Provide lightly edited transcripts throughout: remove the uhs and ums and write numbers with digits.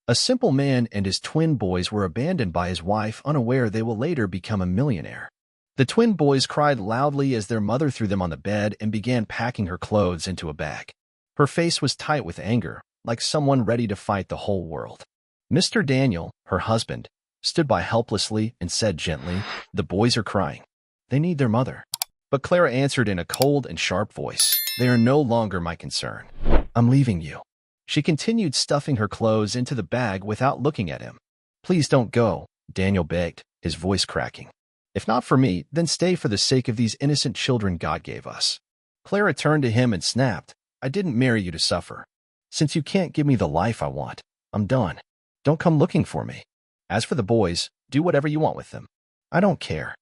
A simple man and his twin boys were abandoned by his wife, unaware they will later become a millionaire. The twin boys cried loudly as their mother threw them on the bed and began packing her clothes into a bag. Her face was tight with anger, like someone ready to fight the whole world. Mr. Daniel, her husband, stood by helplessly and said gently, "The boys are crying. They need their mother." But Clara answered in a cold and sharp voice, "They are no longer my concern. I'm leaving you." She continued stuffing her clothes into the bag without looking at him. "Please don't go," Daniel begged, his voice cracking. "If not for me, then stay for the sake of these innocent children God gave us." Clara turned to him and snapped, "I didn't marry you to suffer. Since you can't give me the life I want, I'm done. Don't come looking for me. As for the boys, do whatever you want with them. I don't care."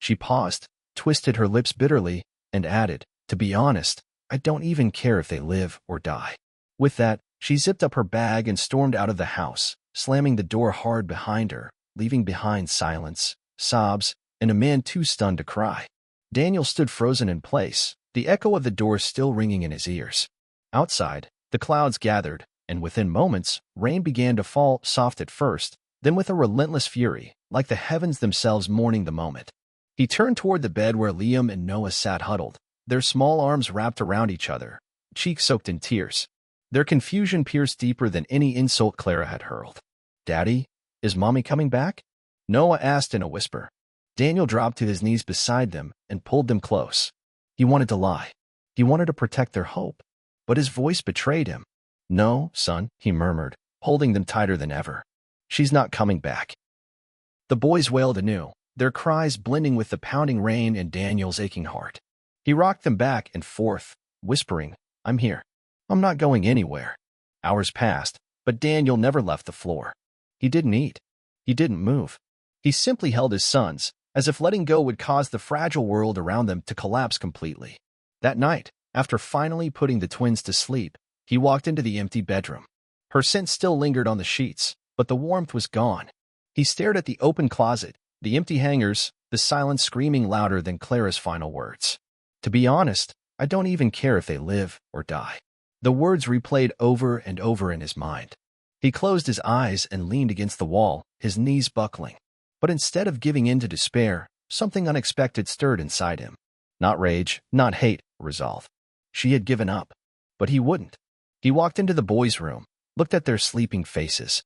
She paused, twisted her lips bitterly, and added, "To be honest, I don't even care if they live or die." With that, she zipped up her bag and stormed out of the house, slamming the door hard behind her, leaving behind silence, sobs, and a man too stunned to cry. Daniel stood frozen in place, the echo of the door still ringing in his ears. Outside, the clouds gathered, and within moments, rain began to fall, soft at first, then with a relentless fury, like the heavens themselves mourning the moment. He turned toward the bed where Liam and Noah sat huddled, their small arms wrapped around each other, cheeks soaked in tears. Their confusion pierced deeper than any insult Clara had hurled. "Daddy, is Mommy coming back?" Noah asked in a whisper. Daniel dropped to his knees beside them and pulled them close. He wanted to lie. He wanted to protect their hope, but his voice betrayed him. "No, son," he murmured, holding them tighter than ever. "She's not coming back." The boys wailed anew, their cries blending with the pounding rain and Daniel's aching heart. He rocked them back and forth, whispering, "I'm here. I'm not going anywhere." Hours passed, but Daniel never left the floor. He didn't eat. He didn't move. He simply held his sons, as if letting go would cause the fragile world around them to collapse completely. That night, after finally putting the twins to sleep, he walked into the empty bedroom. Her scent still lingered on the sheets, but the warmth was gone. He stared at the open closet, the empty hangers, the silence screaming louder than Clara's final words. "To be honest, I don't even care if they live or die." The words replayed over and over in his mind. He closed his eyes and leaned against the wall, his knees buckling. But instead of giving in to despair, something unexpected stirred inside him. Not rage, not hate, resolve. She had given up. But he wouldn't. He walked into the boys' room, looked at their sleeping faces.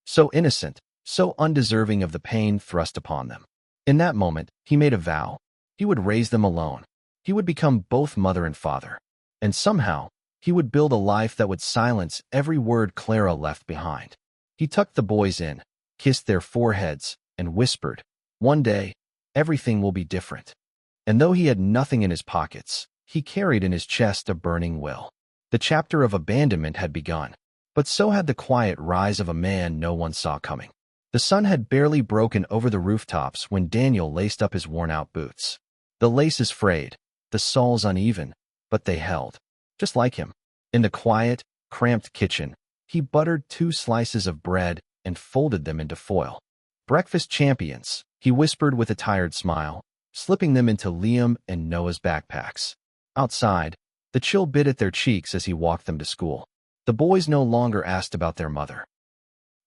So innocent, so undeserving of the pain thrust upon them. In that moment, he made a vow. He would raise them alone. He would become both mother and father. And somehow, he would build a life that would silence every word Clara left behind. He tucked the boys in, kissed their foreheads, and whispered, "One day, everything will be different." And though he had nothing in his pockets, he carried in his chest a burning will. The chapter of abandonment had begun, but so had the quiet rise of a man no one saw coming. The sun had barely broken over the rooftops when Daniel laced up his worn-out boots. The laces frayed, the soles uneven, but they held. Just like him. In the quiet, cramped kitchen, he buttered 2 slices of bread and folded them into foil. "Breakfast champions," he whispered with a tired smile, slipping them into Liam and Noah's backpacks. Outside, the chill bit at their cheeks as he walked them to school. The boys no longer asked about their mother.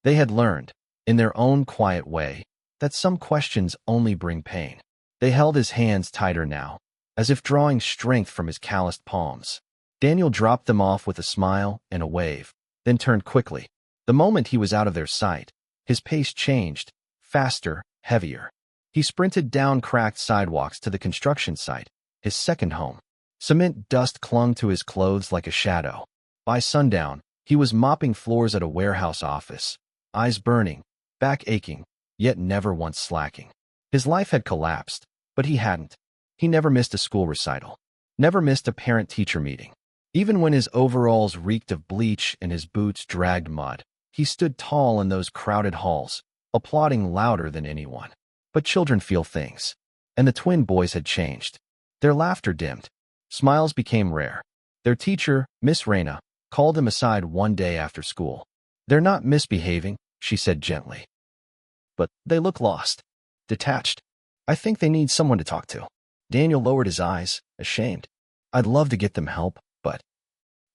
They had learned, in their own quiet way, that some questions only bring pain. They held his hands tighter now, as if drawing strength from his calloused palms. Daniel dropped them off with a smile and a wave, then turned quickly. The moment he was out of their sight, his pace changed, faster, heavier. He sprinted down cracked sidewalks to the construction site, his second home. Cement dust clung to his clothes like a shadow. By sundown, he was mopping floors at a warehouse office, eyes burning, back aching, yet never once slacking. His life had collapsed, but he hadn't. He never missed a school recital, never missed a parent-teacher meeting. Even when his overalls reeked of bleach and his boots dragged mud, he stood tall in those crowded halls, applauding louder than anyone. But children feel things, and the twin boys had changed. Their laughter dimmed. Smiles became rare. Their teacher, Miss Reyna, called him aside one day after school. "They're not misbehaving," she said gently. "But they look lost, detached. I think they need someone to talk to." Daniel lowered his eyes, ashamed. "I'd love to get them help, but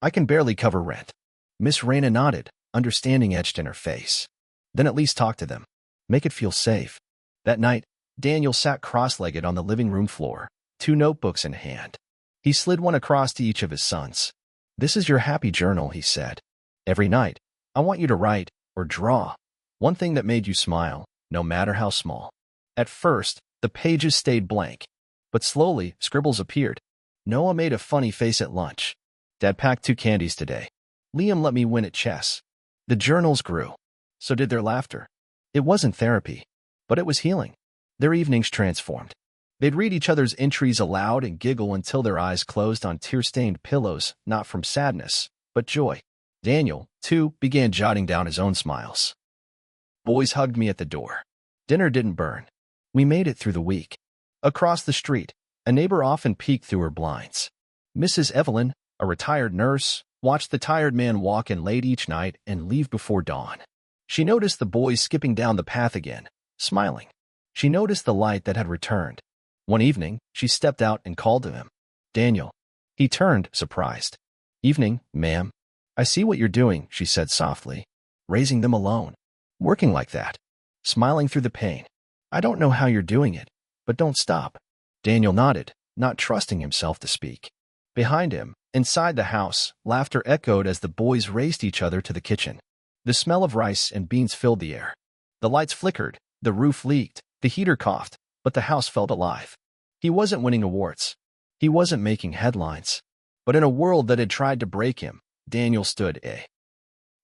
I can barely cover rent." Miss Reyna nodded, understanding etched in her face. Then at least talk to them. Make it feel safe. That night, Daniel sat cross-legged on the living room floor, 2 notebooks in hand. He slid one across to each of his sons. "This is your happy journal," he said. "Every night, I want you to write or draw one thing that made you smile, no matter how small." At first, the pages stayed blank, but slowly, scribbles appeared. Noah made a funny face at lunch. "Dad packed 2 candies today. Liam let me win at chess." The journals grew. So did their laughter. It wasn't therapy, but it was healing. Their evenings transformed. They'd read each other's entries aloud and giggle until their eyes closed on tear-stained pillows, not from sadness, but joy. Daniel, too, began jotting down his own smiles. "Boys hugged me at the door. Dinner didn't burn. We made it through the week." Across the street, a neighbor often peeked through her blinds. Mrs. Evelyn, a retired nurse, watched the tired man walk in late each night and leave before dawn. She noticed the boys skipping down the path again, smiling. She noticed the light that had returned. One evening, she stepped out and called to him. "Daniel." He turned, surprised. "Evening, ma'am." "I see what you're doing," she said softly. "Raising them alone. Working like that. Smiling through the pain. I don't know how you're doing it, but don't stop." Daniel nodded, not trusting himself to speak. Behind him, inside the house, laughter echoed as the boys raced each other to the kitchen. The smell of rice and beans filled the air. The lights flickered, the roof leaked, the heater coughed, but the house felt alive. He wasn't winning awards. He wasn't making headlines. But in a world that had tried to break him, Daniel stood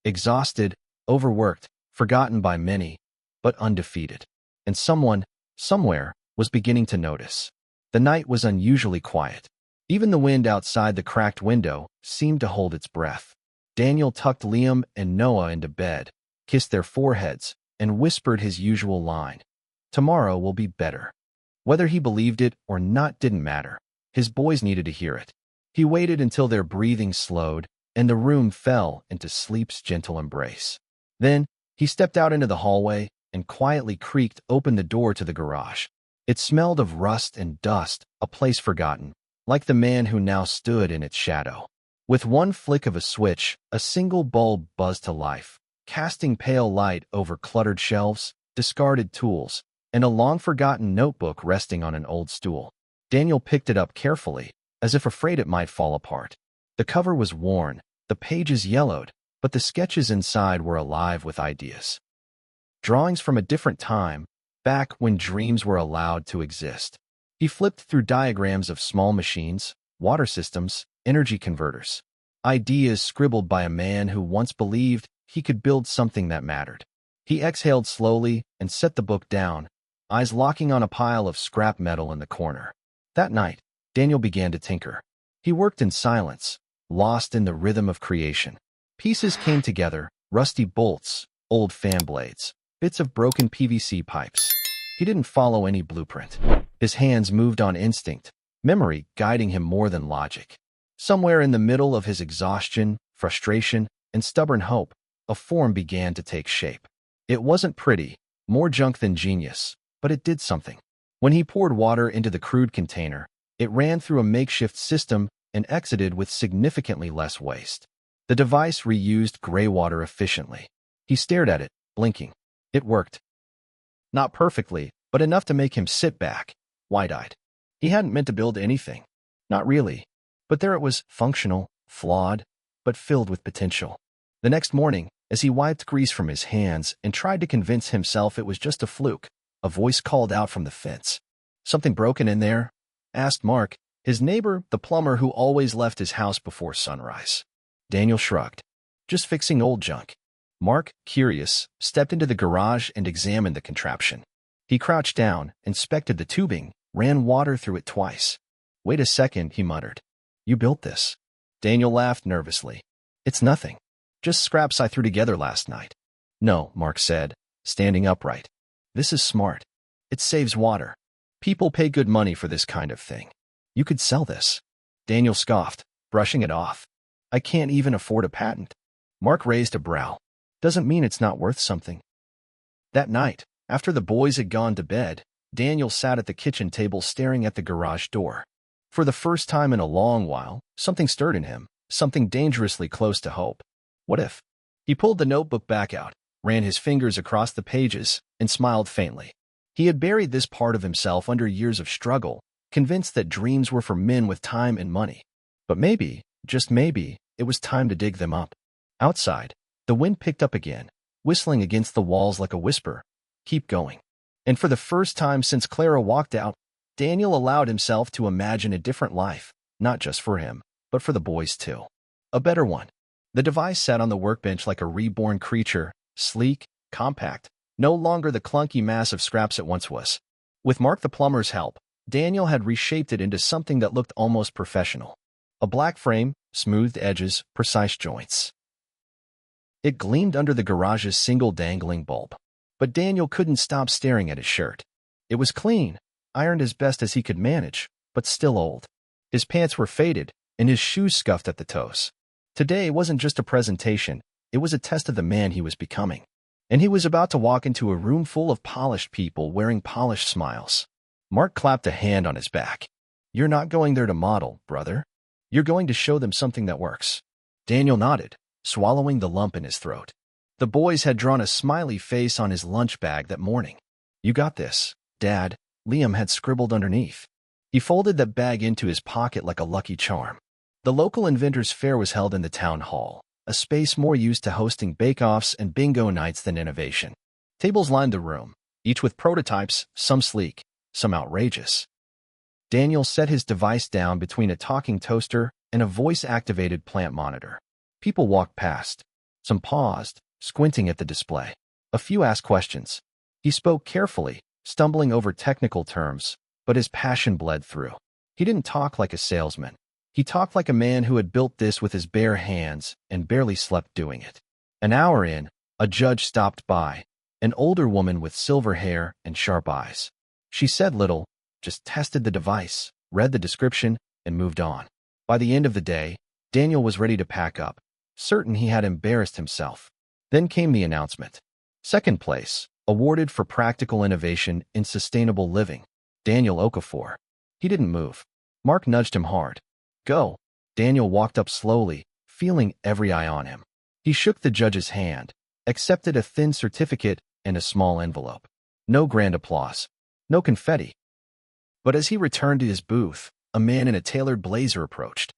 exhausted, overworked, forgotten by many, but undefeated. And someone, somewhere, was beginning to notice. The night was unusually quiet. Even the wind outside the cracked window seemed to hold its breath. Daniel tucked Liam and Noah into bed, kissed their foreheads, and whispered his usual line, "Tomorrow will be better." Whether he believed it or not didn't matter. His boys needed to hear it. He waited until their breathing slowed and the room fell into sleep's gentle embrace. Then he stepped out into the hallway and quietly creaked open the door to the garage. It smelled of rust and dust, a place forgotten, like the man who now stood in its shadow. With one flick of a switch, a single bulb buzzed to life, casting pale light over cluttered shelves, discarded tools, and a long-forgotten notebook resting on an old stool. Daniel picked it up carefully, as if afraid it might fall apart. The cover was worn, the pages yellowed, but the sketches inside were alive with ideas. Drawings from a different time, back when dreams were allowed to exist. He flipped through diagrams of small machines, water systems, energy converters. Ideas scribbled by a man who once believed he could build something that mattered. He exhaled slowly and set the book down, eyes locking on a pile of scrap metal in the corner. That night, Daniel began to tinker. He worked in silence, lost in the rhythm of creation. Pieces came together, rusty bolts, old fan blades, bits of broken PVC pipes. He didn't follow any blueprint. His hands moved on instinct, memory guiding him more than logic. Somewhere in the middle of his exhaustion, frustration, and stubborn hope, a form began to take shape. It wasn't pretty, more junk than genius, but it did something. When he poured water into the crude container, it ran through a makeshift system and exited with significantly less waste. The device reused gray water efficiently. He stared at it, blinking. It worked. Not perfectly, but enough to make him sit back, wide-eyed. He hadn't meant to build anything. Not really. But there it was, functional, flawed, but filled with potential. The next morning, as he wiped grease from his hands and tried to convince himself it was just a fluke, a voice called out from the fence. "Something broken in there?" asked Mark, his neighbor, the plumber who always left his house before sunrise. Daniel shrugged. "Just fixing old junk." Mark, curious, stepped into the garage and examined the contraption. He crouched down, inspected the tubing, ran water through it twice. "Wait a second," he muttered. "You built this?" Daniel laughed nervously. "It's nothing. Just scraps I threw together last night." "No," Mark said, standing upright. "This is smart. It saves water. People pay good money for this kind of thing. You could sell this." Daniel scoffed, brushing it off. "I can't even afford a patent." Mark raised a brow. "Doesn't mean it's not worth something." That night, after the boys had gone to bed, Daniel sat at the kitchen table staring at the garage door. For the first time in a long while, something stirred in him, something dangerously close to hope. What if? He pulled the notebook back out, ran his fingers across the pages, and smiled faintly. He had buried this part of himself under years of struggle, convinced that dreams were for men with time and money. But maybe, just maybe, it was time to dig them up. Outside, the wind picked up again, whistling against the walls like a whisper. Keep going. And for the first time since Clara walked out, Daniel allowed himself to imagine a different life, not just for him, but for the boys too. A better one. The device sat on the workbench like a reborn creature, sleek, compact, no longer the clunky mass of scraps it once was. With Mark the plumber's help, Daniel had reshaped it into something that looked almost professional. A black frame, smoothed edges, precise joints. It gleamed under the garage's single dangling bulb. But Daniel couldn't stop staring at his shirt. It was clean, ironed as best as he could manage, but still old. His pants were faded, and his shoes scuffed at the toes. Today wasn't just a presentation, it was a test of the man he was becoming. And he was about to walk into a room full of polished people wearing polished smiles. Mark clapped a hand on his back. You're not going there to model, brother. You're going to show them something that works. Daniel nodded, swallowing the lump in his throat. The boys had drawn a smiley face on his lunch bag that morning. You got this, Dad, Liam had scribbled underneath. He folded the bag into his pocket like a lucky charm. The local inventors' fair was held in the town hall, a space more used to hosting bake-offs and bingo nights than innovation. Tables lined the room, each with prototypes, some sleek, some outrageous. Daniel set his device down between a talking toaster and a voice-activated plant monitor. People walked past. Some paused, squinting at the display. A few asked questions. He spoke carefully, stumbling over technical terms, but his passion bled through. He didn't talk like a salesman. He talked like a man who had built this with his bare hands and barely slept doing it. An hour in, a judge stopped by, an older woman with silver hair and sharp eyes. She said little, just tested the device, read the description, and moved on. By the end of the day, Daniel was ready to pack up, certain he had embarrassed himself. Then came the announcement. Second place, awarded for practical innovation in sustainable living, Daniel Okafor. He didn't move. Mark nudged him hard. Go. Daniel walked up slowly, feeling every eye on him. He shook the judge's hand, accepted a thin certificate and a small envelope. No grand applause. No confetti. But as he returned to his booth, a man in a tailored blazer approached.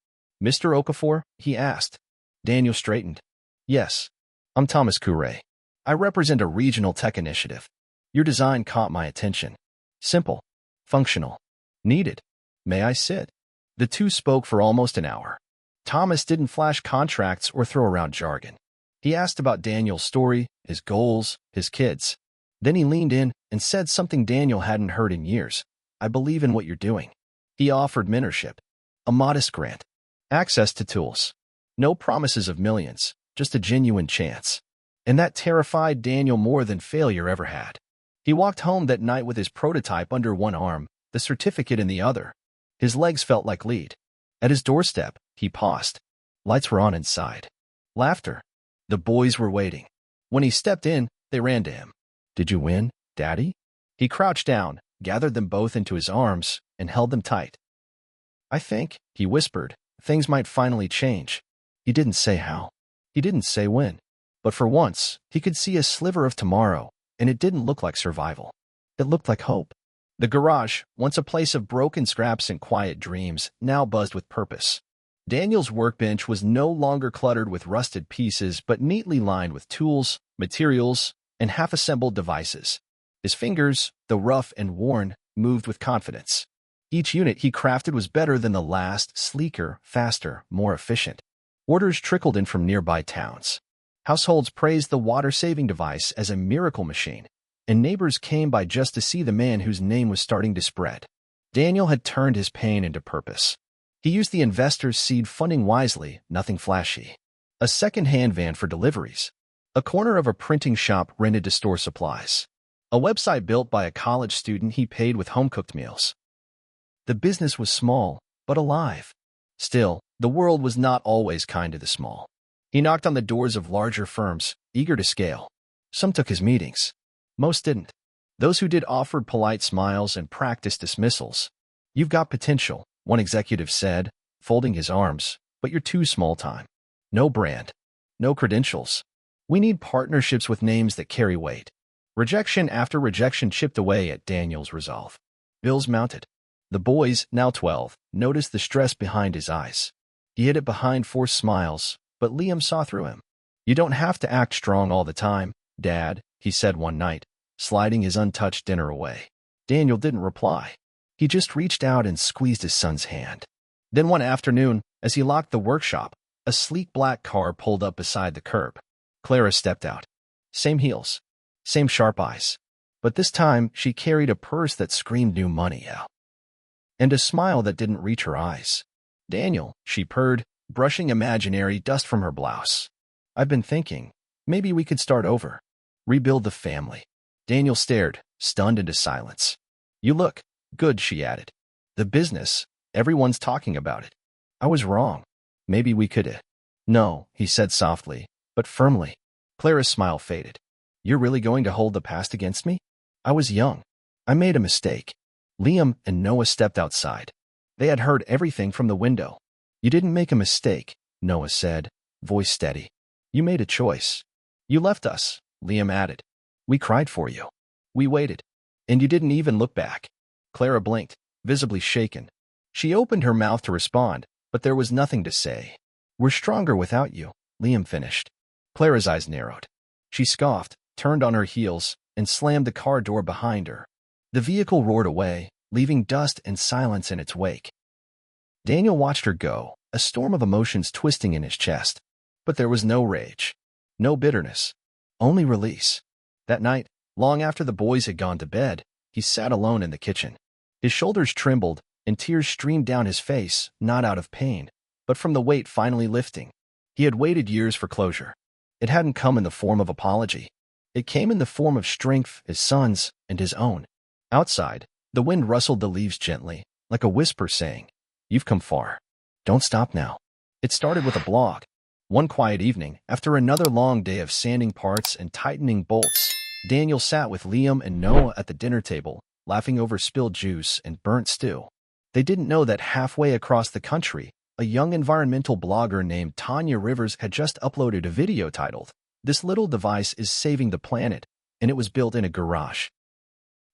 Mr. Okafor? He asked. Daniel straightened. Yes. I'm Thomas Courret. I represent a regional tech initiative. Your design caught my attention. Simple. Functional. Needed. May I sit? The two spoke for almost an hour. Thomas didn't flash contracts or throw around jargon. He asked about Daniel's story, his goals, his kids. Then he leaned in and said something Daniel hadn't heard in years. I believe in what you're doing. He offered mentorship. A modest grant. Access to tools. No promises of millions, just a genuine chance. And that terrified Daniel more than failure ever had. He walked home that night with his prototype under one arm, the certificate in the other. His legs felt like lead. At his doorstep, he paused. Lights were on inside. Laughter. The boys were waiting. When he stepped in, they ran to him. Did you win, Daddy? He crouched down, gathered them both into his arms, and held them tight. I think, he whispered, things might finally change. He didn't say how. He didn't say when. But for once, he could see a sliver of tomorrow, and it didn't look like survival. It looked like hope. The garage, once a place of broken scraps and quiet dreams, now buzzed with purpose. Daniel's workbench was no longer cluttered with rusted pieces, but neatly lined with tools, materials, and half-assembled devices. His fingers, though rough and worn, moved with confidence. Each unit he crafted was better than the last, sleeker, faster, more efficient. Orders trickled in from nearby towns. Households praised the water-saving device as a miracle machine, and neighbors came by just to see the man whose name was starting to spread. Daniel had turned his pain into purpose. He used the investors' seed funding wisely, nothing flashy. A second-hand van for deliveries. A corner of a printing shop rented to store supplies. A website built by a college student he paid with home-cooked meals. The business was small, but alive. Still, the world was not always kind to the small. He knocked on the doors of larger firms, eager to scale. Some took his meetings. Most didn't. Those who did offered polite smiles and practiced dismissals. You've got potential, one executive said, folding his arms, but you're too small time. No brand. No credentials. We need partnerships with names that carry weight. Rejection after rejection chipped away at Daniel's resolve. Bills mounted. The boys, now 12, noticed the stress behind his eyes. He hid it behind forced smiles, but Liam saw through him. "You don't have to act strong all the time, Dad," he said one night, sliding his untouched dinner away. Daniel didn't reply. He just reached out and squeezed his son's hand. Then one afternoon, as he locked the workshop, a sleek black car pulled up beside the curb. Clara stepped out. Same heels, same sharp eyes. But this time, she carried a purse that screamed new money out, and a smile that didn't reach her eyes. "Daniel," she purred, brushing imaginary dust from her blouse. "I've been thinking, maybe we could start over. Rebuild the family." Daniel stared, stunned into silence. "You look good," she added. "The business, everyone's talking about it. I was wrong. Maybe we could." "No," he said softly, but firmly. Clara's smile faded. "You're really going to hold the past against me? I was young. I made a mistake." Liam and Noah stepped outside. They had heard everything from the window. "You didn't make a mistake," Noah said, voice steady. "You made a choice. You left us," Liam added. "We cried for you. We waited. And you didn't even look back." Clara blinked, visibly shaken. She opened her mouth to respond, but there was nothing to say. "We're stronger without you," Liam finished. Clara's eyes narrowed. She scoffed, turned on her heels, and slammed the car door behind her. The vehicle roared away, leaving dust and silence in its wake. Daniel watched her go, a storm of emotions twisting in his chest. But there was no rage, no bitterness, only release. That night, long after the boys had gone to bed, he sat alone in the kitchen. His shoulders trembled, and tears streamed down his face, not out of pain, but from the weight finally lifting. He had waited years for closure. It hadn't come in the form of apology. It came in the form of strength, his son's and his own. Outside, the wind rustled the leaves gently, like a whisper saying, "You've come far. Don't stop now." It started with a blog. One quiet evening, after another long day of sanding parts and tightening bolts, Daniel sat with Liam and Noah at the dinner table, laughing over spilled juice and burnt stew. They didn't know that halfway across the country, a young environmental blogger named Tanya Rivers had just uploaded a video titled, "This Little Device is Saving the Planet," and it was built in a garage.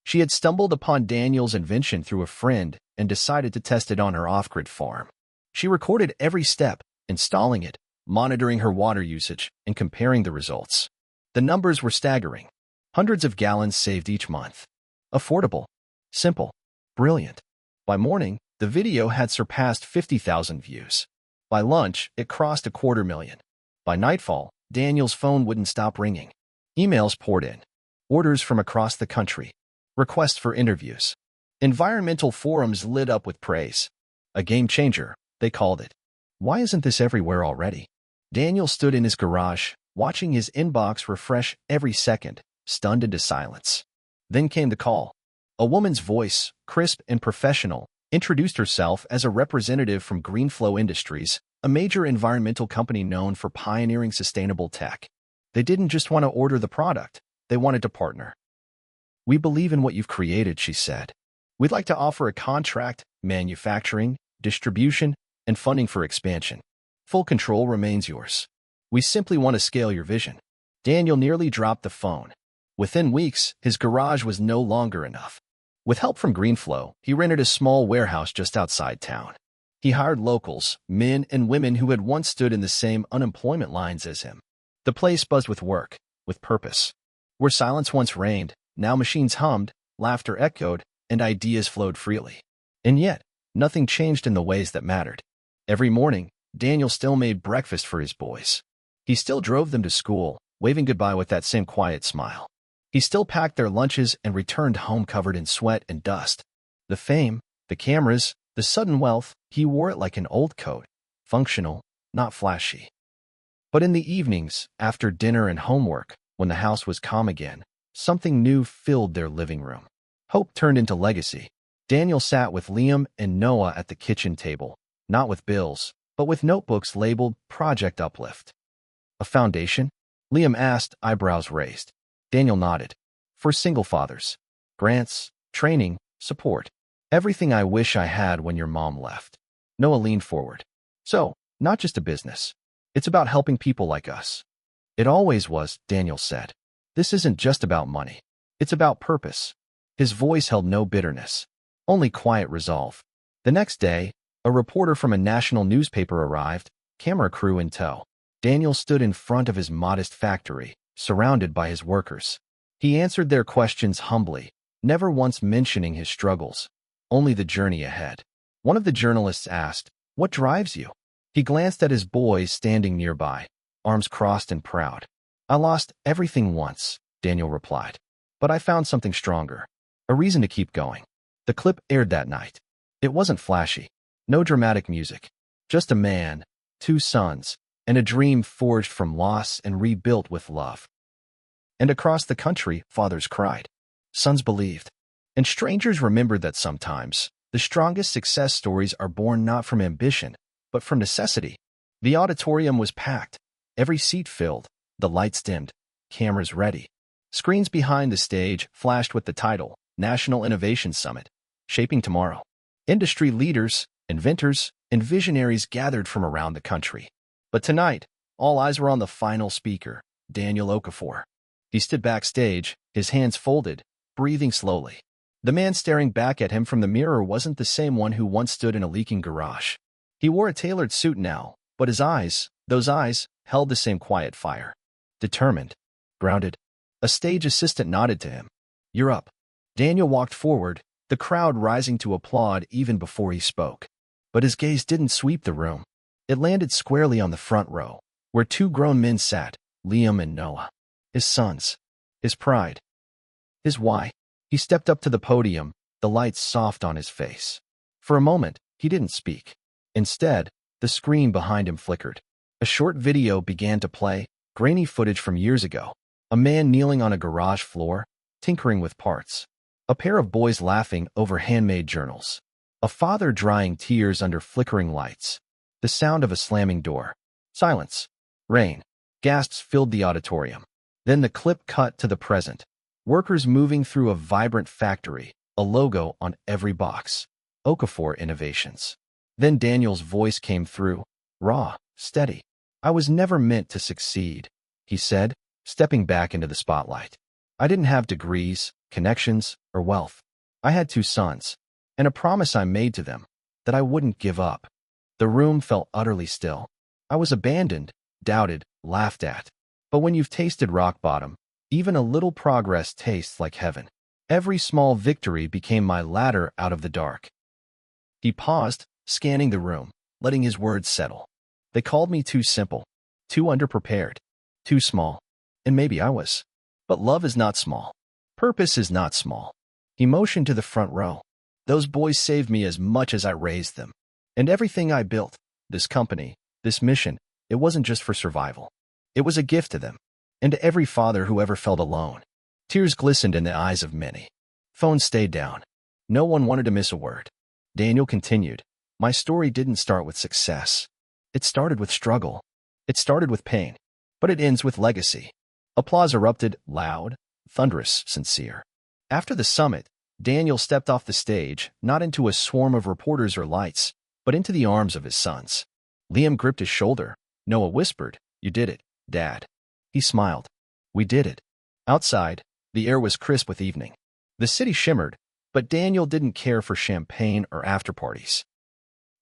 She had stumbled upon Daniel's invention through a friend and decided to test it on her off-grid farm. She recorded every step, installing it, monitoring her water usage, and comparing the results. The numbers were staggering. Hundreds of gallons saved each month. Affordable, simple, brilliant. By morning, the video had surpassed 50,000 views. By lunch, it crossed 250,000. By nightfall, Daniel's phone wouldn't stop ringing. Emails poured in. Orders from across the country. Requests for interviews. Environmental forums lit up with praise. A game changer, they called it. Why isn't this everywhere already? Daniel stood in his garage, watching his inbox refresh every second, stunned into silence. Then came the call. A woman's voice, crisp and professional, introduced herself as a representative from Greenflow Industries, a major environmental company known for pioneering sustainable tech. They didn't just want to order the product, they wanted to partner. "We believe in what you've created," she said. "We'd like to offer a contract, manufacturing, distribution, and funding for expansion. Full control remains yours. We simply want to scale your vision." Daniel nearly dropped the phone. Within weeks, his garage was no longer enough. With help from Greenflow, he rented a small warehouse just outside town. He hired locals, men and women who had once stood in the same unemployment lines as him. The place buzzed with work, with purpose. Where silence once reigned, now machines hummed, laughter echoed, and ideas flowed freely. And yet, nothing changed in the ways that mattered. Every morning, Daniel still made breakfast for his boys. He still drove them to school, waving goodbye with that same quiet smile. He still packed their lunches and returned home covered in sweat and dust. The fame, the cameras, the sudden wealth, he wore it like an old coat, functional, not flashy. But in the evenings, after dinner and homework, when the house was calm again, something new filled their living room. Hope turned into legacy. Daniel sat with Liam and Noah at the kitchen table, not with bills, but with notebooks labeled Project Uplift. "A foundation?" Liam asked, eyebrows raised. Daniel nodded. "For single fathers. Grants, training, support. Everything I wish I had when your mom left." Noah leaned forward. "So, not just a business. It's about helping people like us. It always was, Daniel said. This isn't just about money. It's about purpose. His voice held no bitterness, only quiet resolve. The next day, a reporter from a national newspaper arrived, camera crew in tow. Daniel stood in front of his modest factory, surrounded by his workers. He answered their questions humbly, never once mentioning his struggles, only the journey ahead. One of the journalists asked, "What drives you?" He glanced at his boys standing nearby, arms crossed and proud. "I lost everything once," Daniel replied. "But I found something stronger, a reason to keep going." The clip aired that night. It wasn't flashy, no dramatic music, just a man, 2 sons, and a dream forged from loss and rebuilt with love. And across the country, fathers cried, sons believed, and strangers remembered that sometimes the strongest success stories are born not from ambition, but from necessity. The auditorium was packed, every seat filled, the lights dimmed, cameras ready. Screens behind the stage flashed with the title, National Innovation Summit, Shaping Tomorrow. Industry leaders, inventors, and visionaries gathered from around the country. But tonight, all eyes were on the final speaker, Daniel Okafor. He stood backstage, his hands folded, breathing slowly. The man staring back at him from the mirror wasn't the same one who once stood in a leaking garage. He wore a tailored suit now, but his eyes, those eyes, held the same quiet fire. Determined, grounded. A stage assistant nodded to him. "You're up." Daniel walked forward, the crowd rising to applaud even before he spoke. But his gaze didn't sweep the room. It landed squarely on the front row, where 2 grown men sat, Liam and Noah. His sons. His pride. His why. He stepped up to the podium, the lights soft on his face. For a moment, he didn't speak. Instead, the screen behind him flickered. A short video began to play, grainy footage from years ago. A man kneeling on a garage floor, tinkering with parts. A pair of boys laughing over handmade journals. A father drying tears under flickering lights. The sound of a slamming door. Silence. Rain. Gasps filled the auditorium. Then the clip cut to the present. Workers moving through a vibrant factory, a logo on every box. Okafor Innovations. Then Daniel's voice came through, raw, steady. "I was never meant to succeed," he said, stepping back into the spotlight. "I didn't have degrees, connections, or wealth. I had 2 sons, and a promise I made to them, that I wouldn't give up." The room felt utterly still. I was abandoned, doubted, laughed at. But when you've tasted rock bottom, even a little progress tastes like heaven. Every small victory became my ladder out of the dark. He paused, scanning the room, letting his words settle. They called me too simple, too underprepared, too small. And maybe I was. But love is not small. Purpose is not small. He motioned to the front row. Those boys saved me as much as I raised them. And everything I built, this company, this mission, it wasn't just for survival. It was a gift to them, and to every father who ever felt alone. Tears glistened in the eyes of many. Phones stayed down. No one wanted to miss a word. Daniel continued, "My story didn't start with success. It started with struggle. It started with pain. But it ends with legacy." Applause erupted, loud, thunderous, sincere. After the summit, Daniel stepped off the stage, not into a swarm of reporters or lights, but into the arms of his sons. Liam gripped his shoulder. Noah whispered, "You did it, Dad." He smiled. "We did it." Outside, the air was crisp with evening. The city shimmered, but Daniel didn't care for champagne or after-parties.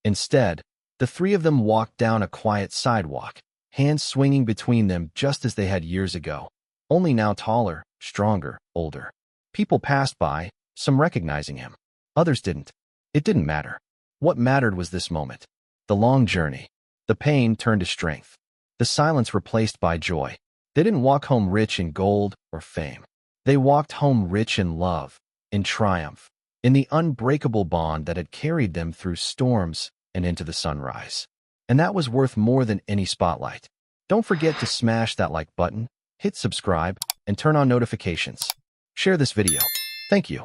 Instead, the 3 of them walked down a quiet sidewalk, hands swinging between them just as they had years ago, only now taller, stronger, older. People passed by, some recognizing him. Others didn't. It didn't matter. What mattered was this moment. The long journey. The pain turned to strength. The silence replaced by joy. They didn't walk home rich in gold or fame. They walked home rich in love, in triumph, in the unbreakable bond that had carried them through storms and into the sunrise. And that was worth more than any spotlight. Don't forget to smash that like button, hit subscribe, and turn on notifications. Share this video. Thank you.